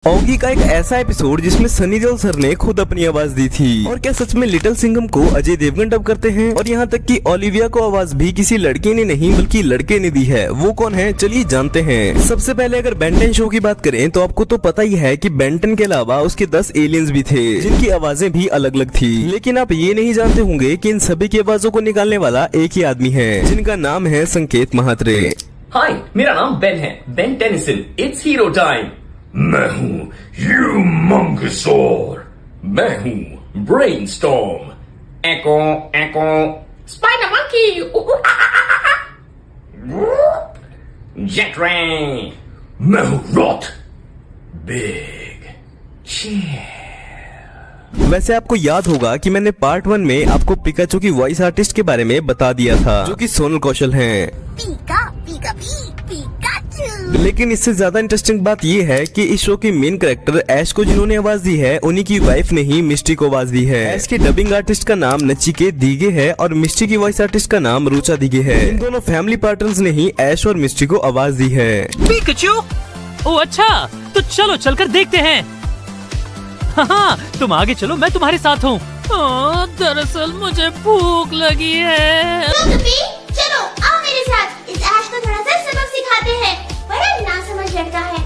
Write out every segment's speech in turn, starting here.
Oggy का एक ऐसा एपिसोड जिसमें सनी देओल सर ने खुद अपनी आवाज दी थी। और क्या सच में लिटिल सिंघम को अजय देवगन डब करते हैं? और यहाँ तक कि ओलिविया को आवाज भी किसी लड़के ने नहीं बल्कि लड़के ने दी है। वो कौन है, चलिए जानते हैं। सबसे पहले अगर बेन 10 शो की बात करें तो आपको तो पता ही है कि बेन 10 के अलावा उसके 10 एलियंस भी थे जिनकी आवाजें भी अलग अलग थी। लेकिन आप ये नहीं जानते होंगे कि इन सभी की आवाजों को निकालने वाला एक ही आदमी है जिनका नाम है संकेत महात्रे। हाय, मेरा नाम बेन है, Ben Tennyson. It's hero time. मैं हूँ ह्यूमंगसौर। मैं हूँ ब्रेनस्टॉर्म। एको एको स्पाइडर मंकी। जेट रे। मैं हूँ रॉट बिग चेयर। वैसे आपको याद होगा कि मैंने पार्ट 1 में आपको पिकाचू की वॉइस आर्टिस्ट के बारे में बता दिया था जो कि सोनल कौशल हैं। पीका पीका पिकाचू। लेकिन इससे ज्यादा इंटरेस्टिंग बात ये है कि इस शो की मेन कैरेक्टर ऐश को जिन्होंने आवाज दी है उन्हीं की वाइफ ने ही मिस्टी को आवाज दी है। ऐश के डबिंग आर्टिस्ट का नाम नचिकेत दीगे है और मिस्टी की वॉइस आर्टिस्ट का नाम रुचा दीगे है। इन दोनों फैमिली पार्टनर्स ने ही ऐश और मिस्टी को आवाज दी है। पिकाचू? ओह अच्छा, तो चलो चलकर देखते हैं। हाँ, तुम आगे चलो, मैं तुम्हारे साथ हूँ। दरअसल मुझे भूख लगी है। चलो आओ मेरे साथ, इस ऐश को थोड़ा सा सबक सिखाते हैं। बड़ा नासमझ लड़का है।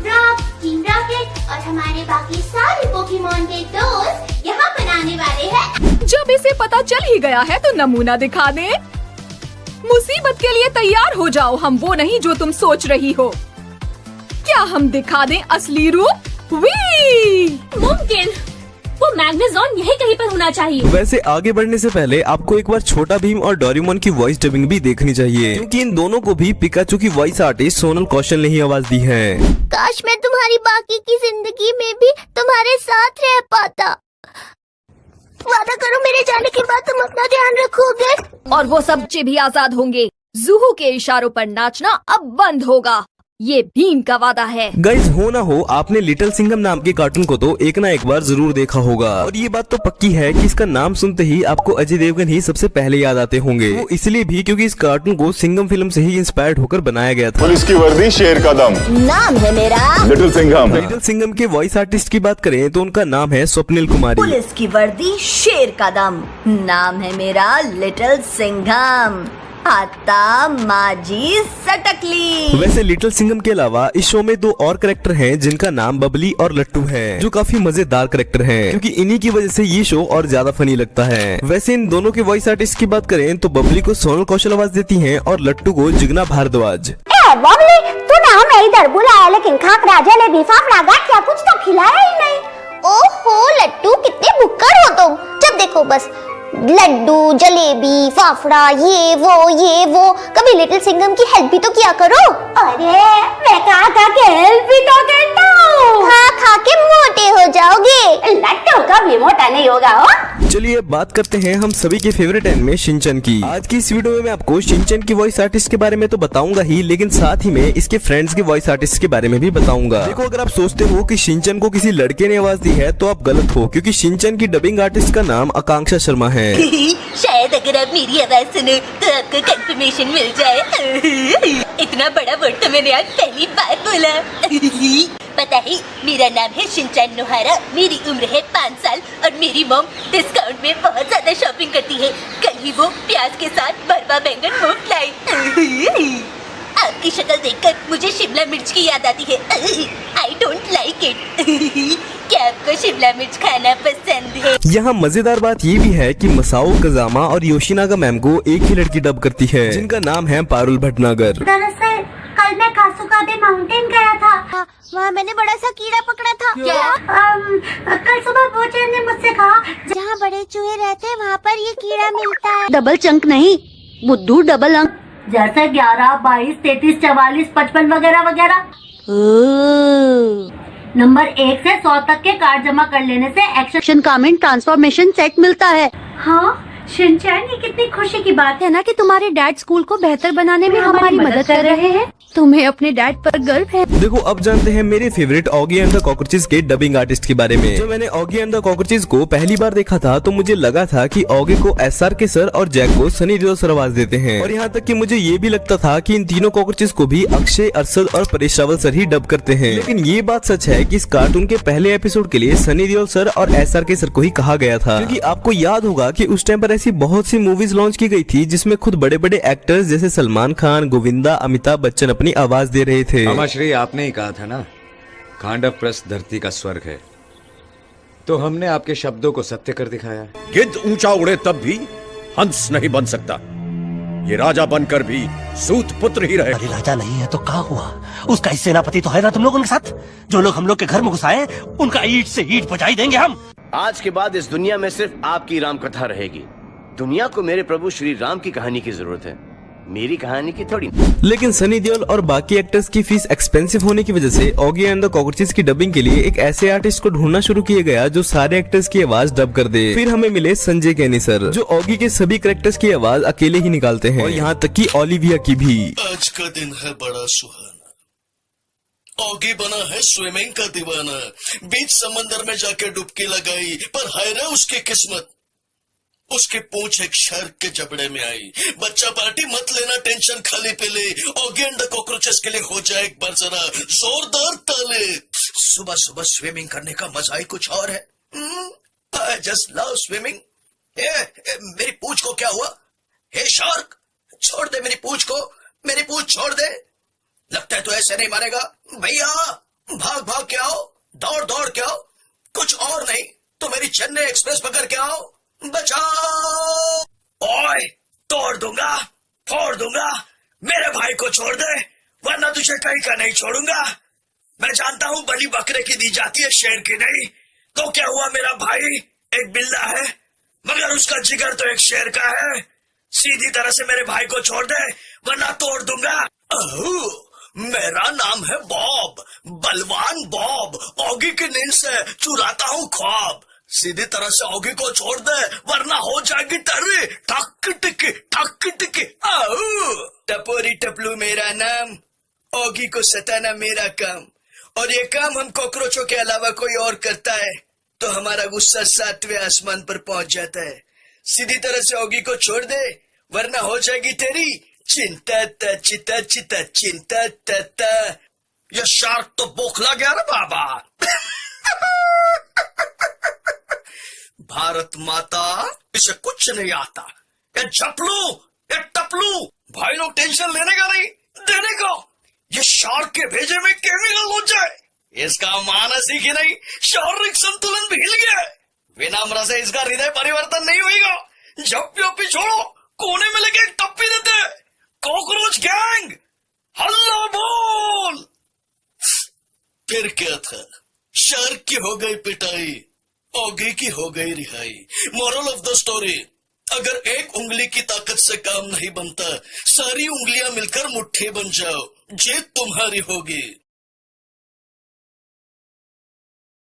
रॉक, टीम रॉकेट और हमारे बाकी सारे पोकेमॉन के दोस्त यहाँ बनाने वाले हैं। जब इसे पता चल ही गया है तो नमूना दिखा दे। मुसीबत के लिए तैयार हो जाओ, हम वो नहीं जो तुम सोच रही हो। क्या हम दिखा दें असली रूप? मुमकिन वो मैग्नेजॉन यही कहीं पर होना चाहिए। वैसे आगे बढ़ने से पहले आपको एक बार छोटा भीम और डोरेमोन की वॉइस डबिंग भी देखनी चाहिए क्योंकि इन दोनों को भी पिकाचू की वॉइस आर्टिस्ट सोनल कौशल ने ही आवाज दी है। काश मैं तुम्हारी बाकी की जिंदगी में भी तुम्हारे साथ रह पाता। वादा करो मेरे जाने के बाद तुम अपना ध्यान रखोगे। और वो सब बच्चे भी आजाद होंगे। जूहू के इशारों पर नाचना अब बंद होगा, ये भीम का वादा है। गाइज हो ना हो आपने लिटिल सिंघम नाम के कार्टून को तो एक ना एक बार जरूर देखा होगा और ये बात तो पक्की है कि इसका नाम सुनते ही आपको अजय देवगन ही सबसे पहले याद आते होंगे। वो इसलिए भी क्योंकि इस कार्टून को सिंघम फिल्म से ही इंस्पायर्ड होकर बनाया गया था। पुलिस की वर्दी शेर का दम। नाम है मेरा लिटिल सिंघम। लिटिल सिंघम के वॉइस आर्टिस्ट की बात करें तो उनका नाम है स्वप्निल कुमारी। पुलिस की वर्दी शेर का दम। नाम है मेरा लिटिल सिंघम। आता माजी सटकली। वैसे लिटिल सिंघम के अलावा इस शो में 2 और कैरेक्टर हैं जिनका नाम बबली और लट्टू है जो काफी मजेदार कैरेक्टर हैं क्योंकि इन्हीं की वजह से ये शो और ज्यादा फनी लगता है। वैसे इन दोनों के वॉइस आर्टिस्ट की बात करें तो बबली को सोनल कौशल आवाज देती हैं और लट्टू को जिग्ना भारद्वाज। बबली, तूने हमें इधर बुलाया लेकिन खाकरा जलेबी फाफड़ा गाठिया कुछ तो खिलाया ही नहीं। ओहो लट्टू, कितने भुक्कड़ हो तुम। जब देखो बस लड्डू जलेबी फाफड़ा ये वो। कभी लिटिल सिंघम की हेल्प भी तो किया करो। अरे मैं कहा था कि हेल्प भी तो करता हूँ। खा के मोटे हो जाओगे। लट्टू कभी मोटा नहीं होगा हो। चलिए अब बात करते हैं हम सभी के फेवरेट एनिमे शिनचैन की। आज की इस वीडियो में मैं आपको शिनचैन की वॉइस आर्टिस्ट के बारे में तो बताऊंगा ही लेकिन साथ ही में इसके फ्रेंड्स के वॉइस आर्टिस्ट के बारे में भी बताऊंगा। देखो अगर आप सोचते हो कि शिनचैन को किसी लड़के ने आवाज दी है तो आप गलत हो क्योंकि शिनचैन की डबिंग आर्टिस्ट का नाम आकांक्षा शर्मा है। शायद अगर आप मेरी आवाज सुनो तो आपको कंफर्मेशन मिल जाए। इतना बड़ा वर्ड तो मैंने आज पहली बार बोला। पता है मेरा नाम है शिनचैन नोहारा। मेरी उम्र है 5 साल और मेरी मॉम डिस्काउंट में बहुत ज्यादा शॉपिंग करती है। कल ही वो प्याज के साथ भरवा बैंगन मुफ्त लाई। आपकी शक्ल देखकर मुझे शिमला मिर्च की याद आती है। I don't like it. क्या आपको शिमला मिर्च खाना पसंद है? यहाँ मजेदार बात ये भी है कि मसाओ कजामा और योशिनागा मैम को एक ही लड़की डब करती है जिनका नाम है पारुल भटनागर। दरअसल कल मैं कासुकाबे माउंटेन गया था। वहाँ मैंने बड़ा सा कीड़ा पकड़ा था। क्या? कल सुबह बोचर ने मुझसे कहा जहाँ बड़े चूहे रहते हैं वहाँ पर ये कीड़ा मिलता है। डबल चंक नहीं बुद्धू, डबल अंक जैसे 11, 22, 33, 44, 55 वगैरह वगैरह। नंबर 1 से 100 तक के कार्ड जमा कर लेने से एक्शन कमेंट ट्रांसफॉर्मेशन सेट मिलता है। हाँ शिनचैन, ये कितनी खुशी की बात है ना कि तुम्हारे डैड स्कूल को बेहतर बनाने में हमारी मदद कर रहे हैं। तुम्हें अपने डैड पर गर्व है? देखो अब जानते हैं मेरे favourite Oggy and the cockroaches के डबिंग आर्टिस्ट के बारे में। जब मैंने ऑगी एंड द कॉकरोचेस को पहली बार देखा था तो मुझे लगा था कि ऑगी को SRK सर और जैक को सनी देओल सर आवाज देते हैं, और यहाँ तक कि मुझे ये भी लगता था कि इन तीनों कॉकरोचेस को भी अक्षय, अरशद और परेश रावल सर ही डब करते हैं। लेकिन ये बात सच है कि इस कार्टून के पहले एपिसोड के लिए सनी देओल सर और SRK सर को ही कहा गया था, क्योंकि आपको याद होगा कि उस टाइम पर ऐसी बहुत सी मूवीज लॉन्च की गई थी जिसमें खुद बड़े बड़े एक्टर्स जैसे सलमान खान, गोविंदा, अमिताभ बच्चन अपनी आवाज दे रहे थे। मामाश्री, आपने ही कहा था ना, खांडव प्रस्थ धरती का स्वर्ग है, तो हमने आपके शब्दों को सत्य कर दिखाया। गिद्ध ऊंचा उड़े तब भी हंस नहीं बन सकता, ये राजा बनकर भी सूत पुत्र ही रहे। अरे राजा नहीं है तो क्या हुआ, उसका ही सेनापति तो है ना तुम लोगों के साथ। जो लोग हम लोग के घर में घुसाए उनका ईंट से ईंट बजाई देंगे हम। आज के बाद इस दुनिया में सिर्फ आपकी राम कथा रहेगी। दुनिया को मेरे प्रभु श्री राम की कहानी की जरूरत है, मेरी कहानी की थोड़ी। लेकिन सनी देओल और बाकी एक्टर्स की फीस एक्सपेंसिव होने की वजह से ऑगी एंड द कॉकरोचेस की डबिंग के लिए एक ऐसे आर्टिस्ट को ढूंढना शुरू किया गया जो सारे एक्टर्स की आवाज डब कर दे। फिर हमें मिले संजय कैनी सर, जो ऑगी के सभी कैरेक्टर्स की आवाज अकेले ही निकालते हैं, और यहाँ तक कि ओलिविया की भी। आज का दिन है बड़ा सुहाना, ऑगी बना है स्विमिंग का दीवाना, बीच समंदर में जाके डुबकी लगाई, पर हाय रे उसकी किस्मत, उसकी पूंछ एक शार्क के जबड़े में आई। बच्चा पार्टी मत लेना टेंशन, खाली पे ले, ऑगी एंड द कॉकरोचेस के लिए हो जाए एक बार जरा जोरदार ताले। सुबह सुबह स्विमिंग करने का मजा ही कुछ और है। I just love swimming. मेरी पूंछ को क्या हुआ? हे शार्क, छोड़ दे मेरी पूंछ को, मेरी पूंछ छोड़ दे। लगता है तो ऐसे नहीं मारेगा भैया, भाग भाग के आओ, दौड़ दौड़ के आओ, कुछ और नहीं तो मेरी चेन्नई एक्सप्रेस पकड़ के आओ, बचाओ। ओए, तोड़ दूंगा, फोड़ दूंगा, मेरे भाई को छोड़ दे वरना तुझे कहीं का नहीं छोड़ूंगा। मैं जानता हूँ बलि बकरे की दी जाती है, शेर की नहीं। तो क्या हुआ, मेरा भाई एक बिल्ला है मगर उसका जिगर तो एक शेर का है। सीधी तरह से मेरे भाई को छोड़ दे वरना तोड़ दूंगा। मेरा नाम है बॉब, बलवान बॉब, ऑगी की नींद से चुराता हूँ ख्वाब। सीधी तरह से ऑगी को छोड़ दे वरना हो जाएगी तेरी ठक टिकी ठक टिकी। टपोरी टपलू मेरा नाम, ऑगी को सताना मेरा काम, और ये काम हम कॉकरोचों के अलावा कोई और करता है तो हमारा गुस्सा 7वें आसमान पर पहुंच जाता है। सीधी तरह से ऑगी को छोड़ दे वरना हो जाएगी तेरी चिंता चिता चिता चिंता तता। ये शार्क तो बोखला गया ना बाबा। भारत माता, इसे कुछ नहीं आता। ये झपलू, ये टपलू, भाई लोग टेंशन लेने का नहीं, देने का। ये शार्क के भेजे में केमिकल हो जाए, इसका मानसिक ही नहीं शारीरिक संतुलन भी हिल गया है। विनम्र से इसका हृदय परिवर्तन नहीं होगा। झप्पी छोड़ो, कोने में लेके एक टप्पी देते। कॉकरोच गैंग हल्ला बोल। फिर क्या था, शार्क की हो गई पिटाई, ऑगी की हो गई रिहाई। मोरल ऑफ द स्टोरी, अगर एक उंगली की ताकत से काम नहीं बनता, सारी उंगलियां मिलकर मुट्ठी बन जाओ, जीत तुम्हारी होगी।